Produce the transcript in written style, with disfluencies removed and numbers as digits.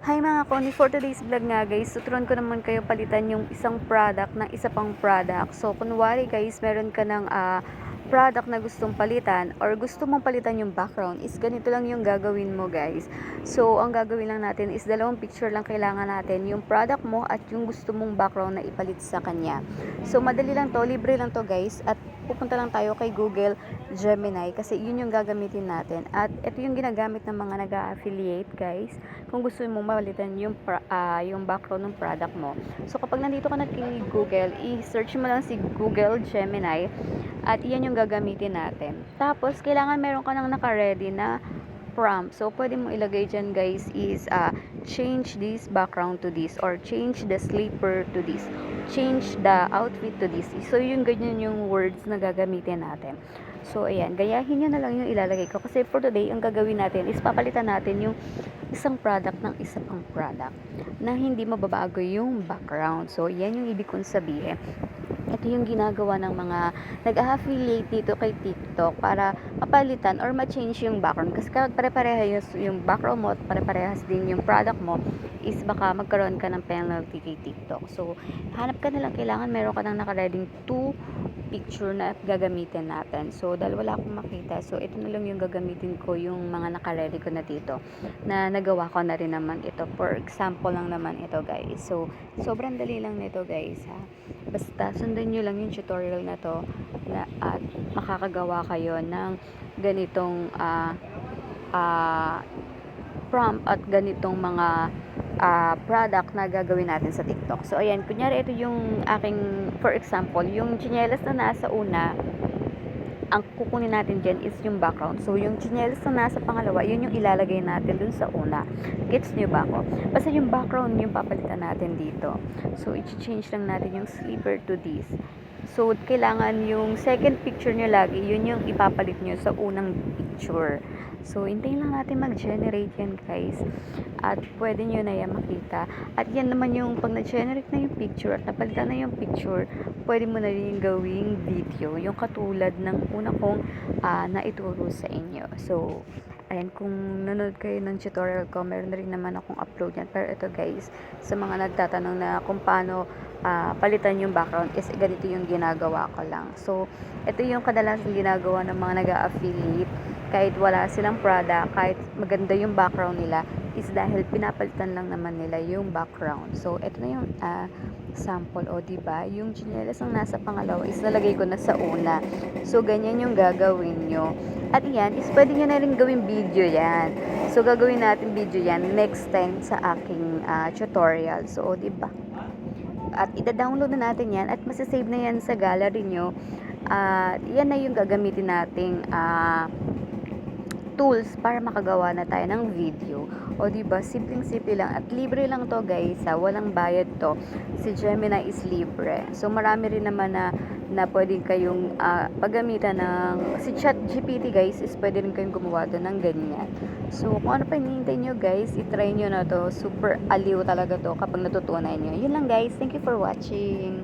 Hi mga Connie, for today's vlog nga guys, tuturuan ko naman kayo palitan yung isang product ng isa pang product. So kunwari guys, meron ka ng product na gustong palitan or gusto mong palitan yung background, is ganito lang yung gagawin mo guys. So ang gagawin lang natin is dalawang picture lang kailangan natin, yung product mo at yung gusto mong background na ipalit sa kanya. So madali lang to, libre lang to guys, at pupunta lang tayo kay Google Gemini kasi yun yung gagamitin natin. At ito yung ginagamit ng mga nag-affiliate guys kung gusto mo malitan yung background ng product mo. So kapag nandito ka na kay Google, i-search mo lang si Google Gemini at iyan yung gagamitin natin. Tapos kailangan meron ka nang naka-ready na prompt. So pwede mo ilagay dyan guys is change this background to this, or change the sleeper to this, change the outfit to this. So yung ganyan yung words na gagamitin natin. So ayan, gayahin nyo na lang yung ilalagay ko kasi for today ang gagawin natin is papalitan natin yung isang product ng isa pang product na hindi mababago yung background. So yan yung ibig kong sabihin. Ito yung ginagawa ng mga nag-affiliate dito kay TikTok para mapalitan or ma-change yung background. Kasi kapag pare-parehas yung background mo at pare-parehas din yung product mo, is baka magkaroon ka ng penalty kay TikTok. So, hanap ka na lang, kailangan meron ka nang nakareading 2 picture na gagamitin natin. So, dahil wala akong makita, so ito na lang yung gagamitin ko, yung mga nakaready ko na dito, na nagawa ko na rin naman ito. For example lang naman ito guys. So, sobrang dali lang nito guys ha. Basta sundan nyo lang yung tutorial na to at makakagawa kayo ng ganitong prompt at ganitong mga product na gagawin natin sa TikTok. So ayan, kunyari ito yung aking, for example, yung tsinelas na nasa una, ang kukunin natin dyan is yung background. So, yung tsinelas na nasa pangalawa, yun yung ilalagay natin dun sa una. Gets nyo ba ako? Basta yung background yung papalitan natin dito. So, i-change lang natin yung sleeper to this. So, kailangan yung second picture nyo lagi, yun yung ipapalit nyo sa unang picture. So, hintayin lang natin mag-generate yan guys. At pwede nyo na yan makita. At yan naman yung pag na-generate na yung picture at napalitan na yung picture, pwede mo na rin gawing video. Yung katulad ng una kong naituro sa inyo. So, ayan, kung nanood kayo ng tutorial ko, meron na rin naman akong upload yan. Pero ito guys, sa mga nagtatanong na kung paano palitan yung background, is ganito yung ginagawa ko lang. So, ito yung kadalasan ginagawa ng mga nag-affiliate kahit wala silang product, kahit maganda yung background nila, is dahil pinapalitan lang naman nila yung background. So, ito na yung sample, o diba? Yung tsinelas ang nasa pangalawa is nalagay ko na sa una. So, ganyan yung gagawin nyo. At yan, is pwede nyo na rin gawin video yan. So, gagawin natin video yan next time sa aking tutorial. So, o diba? At ida-download na natin yan at masasave na yan sa gallery nyo. Yan na yung gagamitin nating tools para makagawa na tayo ng video. O diba, simpleng-simple lang at libre lang to guys, walang bayad to. Si Gemini is libre. So marami rin naman na pwedeng kayong paggamitan ng si ChatGPT guys, is pwede rin kayong gumawa doon ng ganyan. So kung ano pa hinihintay nyo guys, itry nyo na to. Super aliw talaga to kapag natutunan nyo. Yun lang guys, thank you for watching.